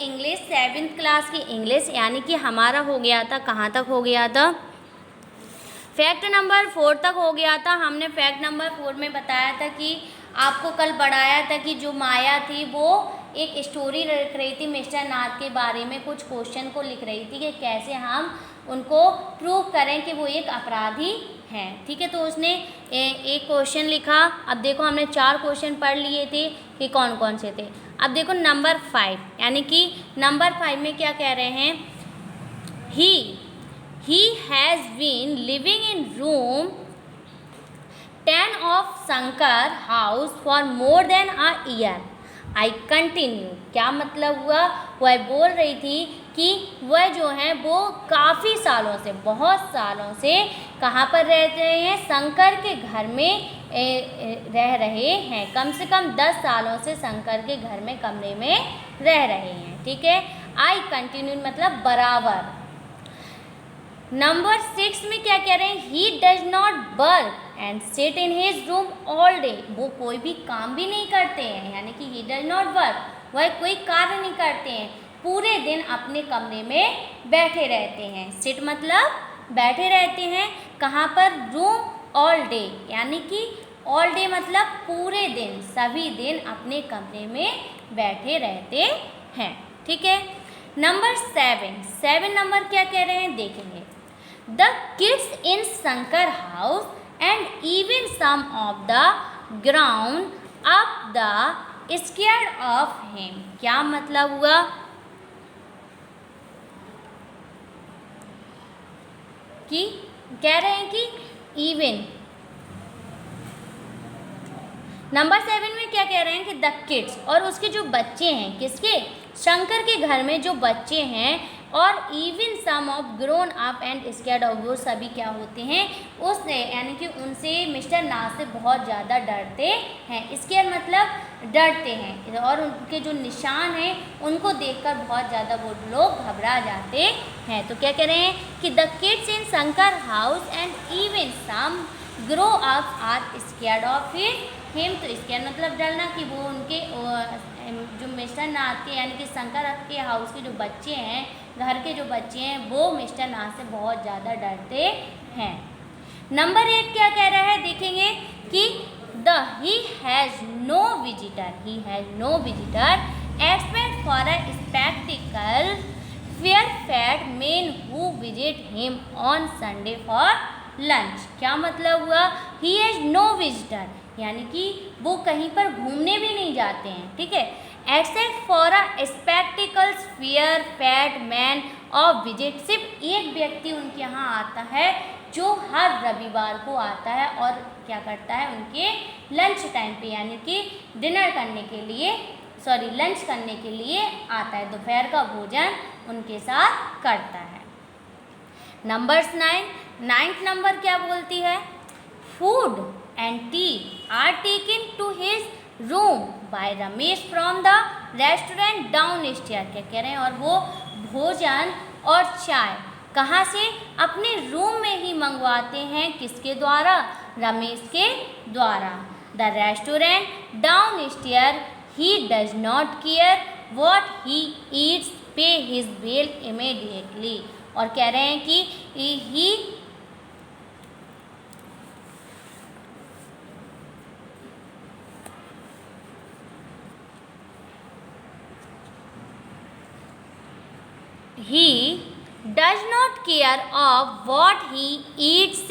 English 7th class की English, यानी कि हमारा हो गया था, कहाँ तक हो गया था, फैक्ट नंबर 4 तक हो गया था। हमने फैक्ट नंबर 4 में बताया था कि आपको कल पढ़ाया था कि जो माया थी वो एक स्टोरी लिख रही थी मिस्टर नाथ के बारे में, कुछ क्वेश्चन को लिख रही थी कि कैसे हम उनको प्रूव करें कि वो एक अपराधी हैं। ठीक है, तो उसने एक क्वेश्चन लिखा। अब देखो हमने 4 क्वेश्चन पढ़ लिए थे कि कौन कौन से थे। अब देखो नंबर 5, यानी कि नंबर 5 में क्या कह रहे हैं, he has been living in room 10 of Shankar house for more than a year. I continue। क्या मतलब हुआ, वह बोल रही थी कि वह जो है वो काफ़ी सालों से, बहुत सालों से कहाँ पर रह रहे हैं, शंकर के घर में रह रहे हैं। कम से कम 10 सालों से शंकर के घर में कमरे में रह रहे हैं। ठीक है, आई कंटिन्यू मतलब बराबर। नंबर 6 में क्या कह रहे हैं, ही does not work and sit in his room all day. वो कोई भी काम भी नहीं करते हैं, यानी कि ही डज नॉट वर्क, वह कोई कार्य नहीं करते हैं, पूरे दिन अपने कमरे में बैठे रहते हैं। सिट मतलब बैठे रहते हैं, कहाँ पर, रूम ऑल डे, यानी कि ऑल डे मतलब पूरे दिन, सभी दिन अपने कमरे में बैठे रहते हैं। ठीक है, नंबर 7 नंबर क्या कह रहे हैं देखेंगे। The kids in Shankar house and even some of the ground up the scared of him। क्या मतलब हुआ, कि कह रहे हैं कि इवन नंबर 7 में क्या कह रहे हैं कि द किड्स, और उसके जो बच्चे हैं, किसके, शंकर के घर में जो बच्चे हैं, और even some of grown up and scared of, वो सभी क्या होते हैं, उससे यानी कि उनसे मिस्टर नाथ से बहुत ज़्यादा डरते हैं। स्कैर्ड मतलब डरते हैं, और उनके जो निशान हैं उनको देखकर बहुत ज़्यादा वो लोग घबरा जाते हैं। तो क्या कह रहे हैं कि the kids in Shankar house and even some grow up are scared of him. तो स्कैर्ड मतलब डरना, कि वो उनके जो मिस्टर नाथ के यानी कि शंकर के हाउस के जो बच्चे हैं, घर के जो बच्चे हैं, वो मिस्टर नाथ से बहुत ज़्यादा डरते हैं। नंबर 8 क्या कह रहा है देखेंगे कि he has no visitor expect for a spectacle fair fat man who visit him on Sunday for lunch. क्या मतलब हुआ, ही हैज़ नो विजिटर, यानी कि वो कहीं पर घूमने भी नहीं जाते हैं। ठीक है, except for a spectacles fair fat man of visit, सिर्फ एक व्यक्ति उनके यहाँ आता है जो हर रविवार को आता है और क्या करता है, उनके लंच टाइम पे यानी कि डिनर करने के लिए, लंच करने के लिए आता है, दोपहर का भोजन उनके साथ करता है। नंबर 9 नंबर क्या बोलती है, food and tea are taken to his room by Ramesh from the restaurant down stair. क्या कह रहे हैं, और वो भोजन और चाय कहाँ से, अपने रूम में ही मंगवाते हैं, किसके द्वारा, रमेश के द्वारा। The restaurant down stair he does not care what he eats, pay his bill immediately. और कह रहे हैं कि he does not care of what he eats,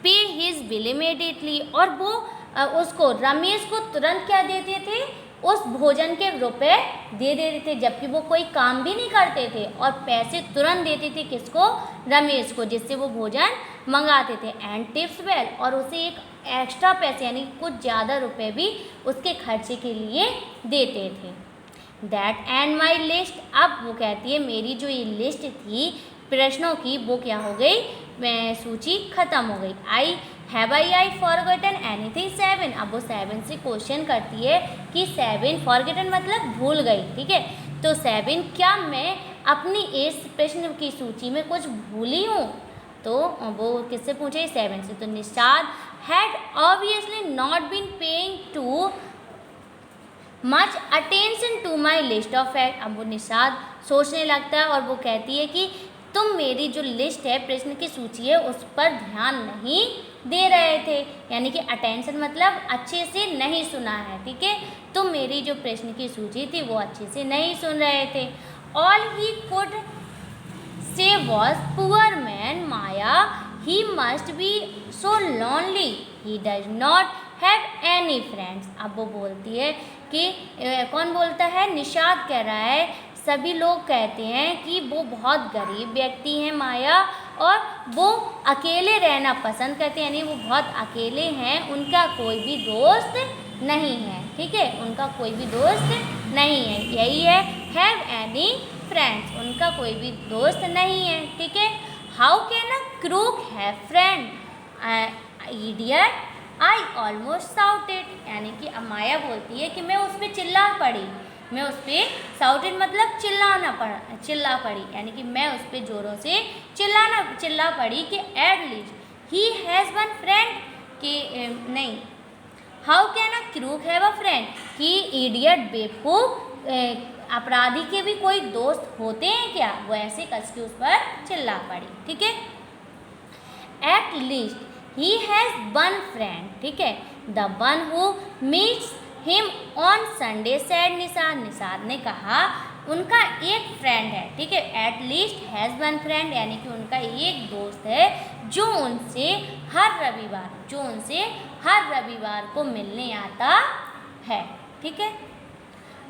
pay his bill immediately। और वो उसको, रमेश को तुरंत क्या देते थे, उस भोजन के रुपए दे देते थे, जबकि वो कोई काम भी नहीं करते थे, और पैसे तुरंत देते थे किसको, रमेश को, जिससे वो भोजन मंगाते थे। एंड टिप्स वेल, और उसे एक एक्स्ट्रा पैसे यानी कुछ ज़्यादा रुपए भी उसके खर्चे के लिए देते थे। दैट एंड माई लिस्ट, अब वो कहती है मेरी जो ये लिस्ट थी प्रश्नों की, वो क्या हो गई, सूची खत्म हो गई। आई फॉरगॉटन एनीथिंग 7। अब वो 7 से क्वेश्चन करती है कि 7 फॉरगॉटन मतलब भूल गई। ठीक है, तो 7 क्या मैं अपनी इस प्रश्न की सूची में कुछ भूली हूँ, तो वो किससे पूछे, 7 से। तो Nishad had obviously not been paying too much attention to my list of fact. अब वो निषाद सोचने लगता है और वो कहती है कि तुम मेरी जो लिस्ट है, प्रश्न की सूची है, उस पर ध्यान नहीं दे रहे थे। यानी कि अटेंशन मतलब अच्छे से नहीं सुना है, ठीक है। तुम मेरी जो प्रश्न की सूची थी वो अच्छे से नहीं सुन रहे थे। All he could say was poor man Maya, he must be so lonely, he does not have any friends. अब वो बोलती है कि कौन बोलता है, निषाद कह रहा है, सभी लोग कहते हैं कि वो बहुत गरीब व्यक्ति हैं माया, और वो अकेले रहना पसंद करते हैं, यानी वो बहुत अकेले हैं, उनका कोई भी दोस्त नहीं है, ठीक है, उनका कोई भी दोस्त नहीं है, यही है हैव एनी फ्रेंड्स, उनका कोई भी दोस्त नहीं है, ठीक है। How can a crook have friend, idiot, I almost shouted. यानी कि अब माया बोलती है कि मैं उस पर चिल्ला पड़ी, मैं उस पर साउटेड मतलब चिल्ला पड़ी, यानी कि मैं उस पर ज़ोरों से चिल्ला पड़ी कि at least he has one friend, कि नहीं, how can a crook have a friend, कि इडियट बेवकूफ़, अपराधी के भी कोई दोस्त होते हैं क्या, वो ऐसे कस के उस पर चिल्ला पड़ी, ठीक है। At least he has one friend, ठीक है, the one who meets him on Sunday, sad Nishad. Nishad ने कहा उनका एक फ्रेंड है, ठीक है, at least has one friend, यानी कि उनका एक दोस्त है जो उनसे हर रविवार को मिलने आता है, ठीक है।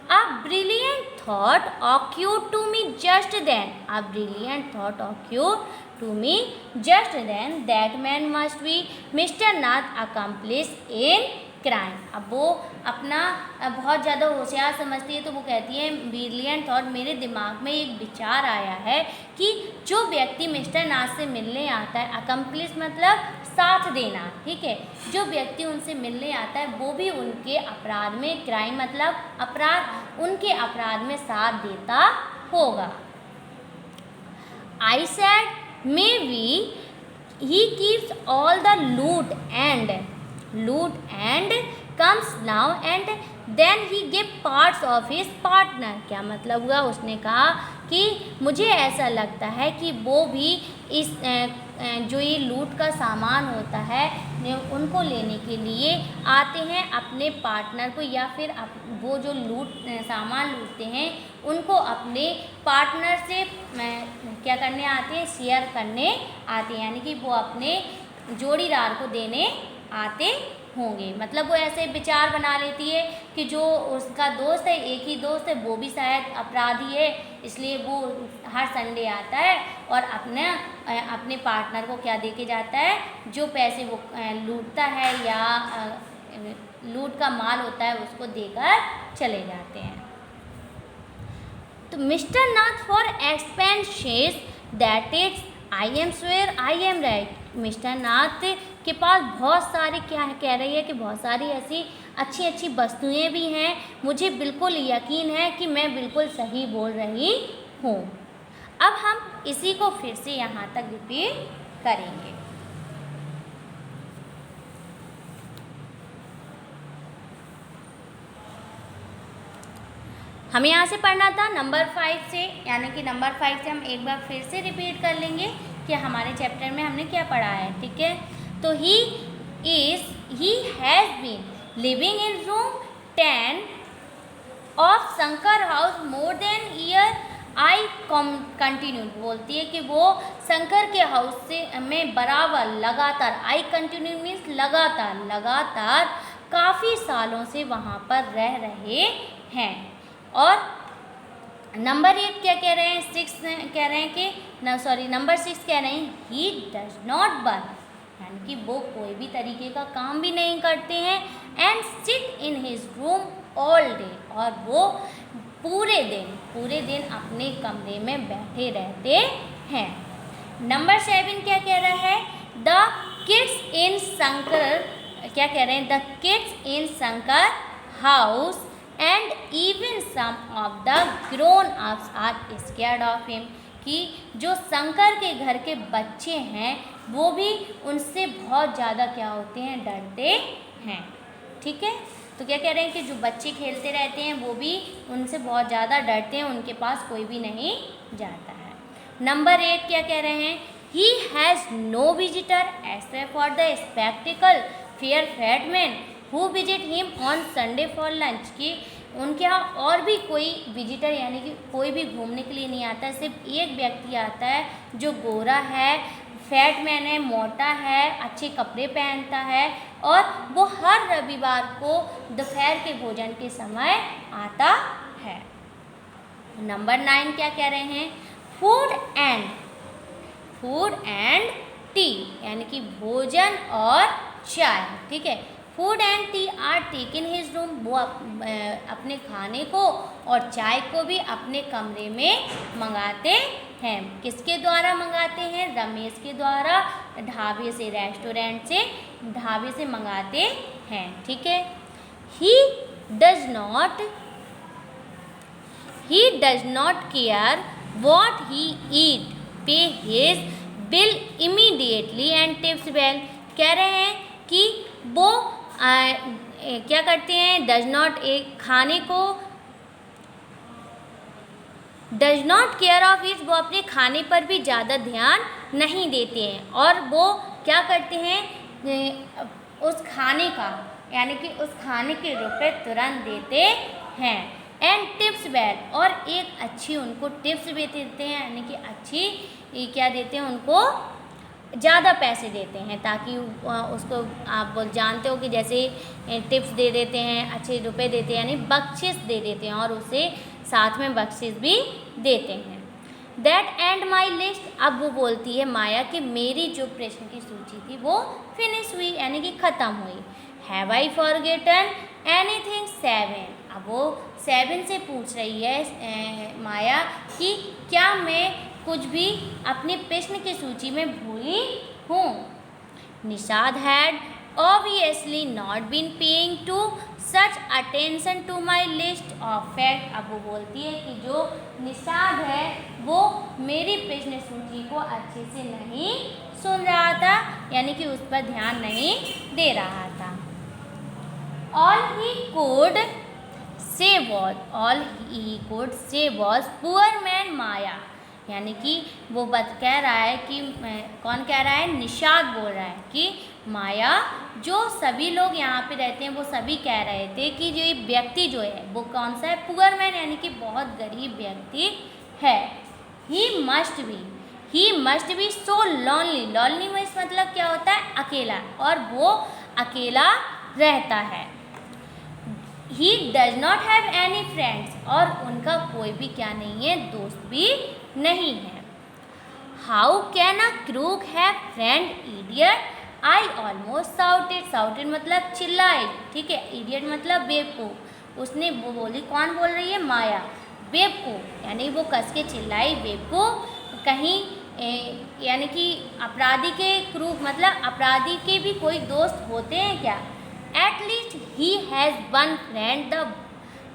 A brilliant thought occurred to me just then. A brilliant thought occurred to me just then. That man must be Mr. Nath, accomplice in crime. अब वो अपना बहुत ज़्यादा होशियार समझती है, तो वो कहती है ब्रिलियंट थॉट, मेरे दिमाग में एक विचार आया है कि जो व्यक्ति मिस्टर नाथ से मिलने आता है, अकम्प्लिस मतलब साथ देना, ठीक है, जो व्यक्ति उनसे मिलने आता है वो भी उनके अपराध में, क्राइम मतलब अपराध, उनके अपराध में साथ देता होगा। I said maybe he keeps all the loot and comes now and then he give parts of his partner। क्या मतलब हुआ, उसने कहा कि मुझे ऐसा लगता है कि वो भी इस जो ये लूट का सामान होता है उनको लेने के लिए आते हैं अपने पार्टनर को, या फिर वो जो सामान लूटते हैं उनको अपने पार्टनर से क्या करने आते हैं, शेयर करने आते हैं, यानी कि वो अपने जोड़ीदार को देने आते होंगे। मतलब वो ऐसे विचार बना लेती है कि जो उसका दोस्त है, एक ही दोस्त है, वो भी शायद अपराधी है, इसलिए वो हर संडे आता है और अपने पार्टनर को क्या दे के जाता है, जो पैसे वो लूटता है या लूट का माल होता है उसको देकर चले जाते हैं। तो Mister Nath for expenses that it's I am swear I am right. Mister Nath के पास बहुत सारी, क्या कह रही है कि बहुत सारी ऐसी अच्छी अच्छी वस्तुएं भी हैं, मुझे बिल्कुल यकीन है कि मैं बिल्कुल सही बोल रही हूँ। अब हम इसी को फिर से यहाँ तक रिपीट करेंगे। हमें यहाँ से पढ़ना था नंबर 5 से, यानी कि नंबर 5 से हम एक बार फिर से रिपीट कर लेंगे कि हमारे चैप्टर में हमने क्या पढ़ा है, ठीक है। तो he has been living in room 10 of Shankar house more than year. I continued, बोलती है कि वो शंकर के हाउस से में बराबर लगातार, आई कंटिन्यू मीन्स लगातार काफ़ी सालों से वहाँ पर रह रहे हैं। और नंबर 8 क्या कह रहे हैं, 6 कह रहे हैं कि नंबर 6 कह रहे हैं ही डज नॉट वर्क, यानी कि वो कोई भी तरीके का काम भी नहीं करते हैं। And sit in his room all day, और वो पूरे दिन अपने कमरे में बैठे रहते हैं। नंबर 7 क्या कह रहा है, द किड्स इन शंकर, क्या कह रहे हैं, the kids in Shankar house and even some of the grown ups are scared of him, कि जो शंकर के घर के बच्चे हैं वो भी उनसे बहुत ज़्यादा क्या होते हैं, डरते हैं, ठीक है। तो क्या कह रहे हैं कि जो बच्चे खेलते रहते हैं वो भी उनसे बहुत ज़्यादा डरते हैं, उनके पास कोई भी नहीं जाता है। नंबर 8 क्या कह रहे हैं, he has no visitor except for the spectacle fair fat man who visit him on Sunday for lunch, कि उनके यहाँ और भी कोई विजिटर यानी कि कोई भी घूमने के लिए नहीं आता, सिर्फ एक व्यक्ति आता है जो गोरा है, फैट मैन है, मोटा है, अच्छे कपड़े पहनता है और वो हर रविवार को दोपहर के भोजन के समय आता है। नंबर 9 क्या कह रहे हैं, फूड एंड टी यानी कि भोजन और चाय, ठीक है। Food and tea are taken his room, वो अपने खाने को और चाय को भी अपने कमरे में मंगाते हैं। किसके द्वारा मंगाते हैं, रमेश के द्वारा ढाबे से, रेस्टोरेंट से, ढाबे से मंगाते हैं, ठीक है। He does not care what he eat, pay his bill immediately and tips well, कह रहे हैं कि वो क्या करते हैं, खाने को does not care of it, वो अपने खाने पर भी ज़्यादा ध्यान नहीं देते हैं और वो क्या करते हैं, उस खाने का यानी कि उस खाने के रुपए तुरंत देते हैं। एंड टिप्स वेल, और एक अच्छी उनको टिप्स भी देते हैं यानी कि अच्छी क्या देते हैं, उनको ज़्यादा पैसे देते हैं ताकि उसको आप जानते हो कि जैसे टिप्स दे देते हैं, अच्छे रुपए देते हैं यानी बख्शिश दे देते हैं और उसे साथ में बख्शिश भी देते हैं। दैट एंड माई लिस्ट, अब वो बोलती है माया कि मेरी जो प्रश्न की सूची थी वो फिनिश हुई यानी कि ख़त्म हुई। हैव आई फॉरगेटन एनीथिंग 7, अब वो 7 से पूछ रही है माया कि क्या मैं कुछ भी अपने प्रश्न की सूची में भूली हूँ। Nishad had obviously not been paying to such attention to my list of facts, अब वो बोलती है कि जो निषाद है वो मेरी प्रश्न सूची को अच्छे से नहीं सुन रहा था यानी कि उस पर ध्यान नहीं दे रहा था। all he could say was poor man माया, यानी कि वो कह रहा है कि कौन कह रहा है, निषाद बोल रहा है कि माया, जो सभी लोग यहाँ पे रहते हैं वो सभी कह रहे थे कि जो ये व्यक्ति जो है वो कौन सा है, पुअर मैन यानी कि बहुत गरीब व्यक्ति है। He must be so lonely में इस मतलब क्या होता है, अकेला, और वो अकेला रहता है। He does not have any friends, और उनका कोई भी क्या नहीं है, दोस्त भी नहीं है। How can a crook have friend, idiot, I almost shouted मतलब चिल्लाई, ठीक है। इडियट मतलब बेवकूफ़, उसने वो बोली, कौन बोल रही है, माया, बेवकूफ़ यानी वो कस के चिल्लाई बेवकूफ़। कहीं यानी कि अपराधी के क्रूक मतलब अपराधी के भी कोई दोस्त होते हैं क्या। At least he has one friend, the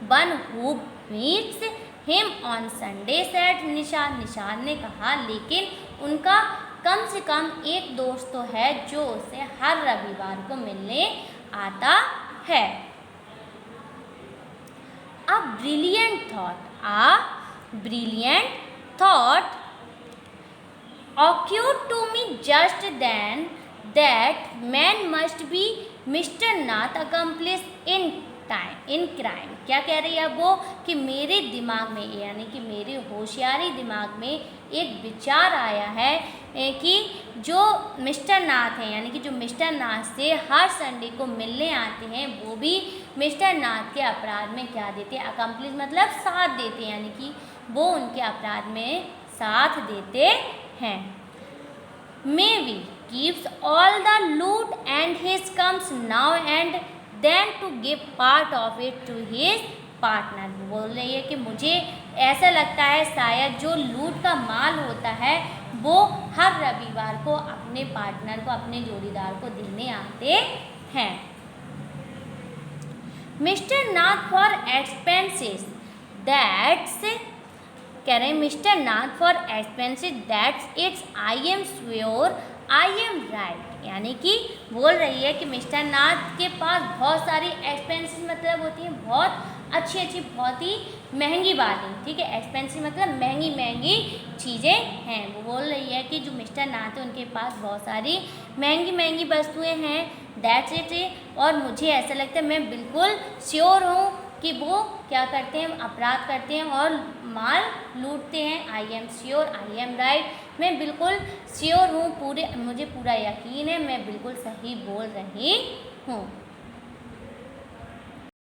one who meets him on Sunday, said Nishad ने कहा, लेकिन उनका कम से कम एक दोस्त तो है जो उसे हर रविवार को मिलने आता है। A brilliant thought occurred to me just then, that man must be Mr. Nath accomplished in crime। क्या कह रही है वो कि मेरे दिमाग में यानी कि मेरे होशियारी दिमाग में एक विचार आया है कि जो मिस्टर नाथ हैं यानी कि जो मिस्टर नाथ से हर संडे को मिलने आते हैं वो भी मिस्टर नाथ के अपराध में क्या देते हैं, अकम्प्लिश मतलब साथ देते हैं यानी कि वो उनके अपराध में साथ देते हैं। Maybe keeps all the loot and his comes now and then to give part of it to his partner। बोल रही है कि मुझे ऐसा लगता है शायद जो लूट का माल होता है वो हर रविवार को अपने पार्टनर को, अपने जोड़ीदार को देने आते हैं। Mister Nath for expenses, that's कह रहे हैं mister Nath for expenses, that's it's I am sure I am right, यानी कि बोल रही है कि मिस्टर नाथ के पास बहुत सारी एक्सपेंसिव मतलब होती हैं बहुत अच्छी अच्छी, बहुत ही महंगी वाली, ठीक है, एक्सपेंसिव मतलब महंगी महंगी चीज़ें हैं। वो बोल रही है कि जो मिस्टर नाथ है उनके पास बहुत सारी महंगी महंगी वस्तुएं हैं। That's it. और मुझे ऐसा लगता है, मैं बिल्कुल श्योर हूँ कि वो क्या करते हैं, अपराध करते हैं और माल लूटते हैं। I am sure, I am right, मैं बिल्कुल श्योर हूँ, मुझे पूरा यकीन है, मैं बिल्कुल सही बोल रही हूँ।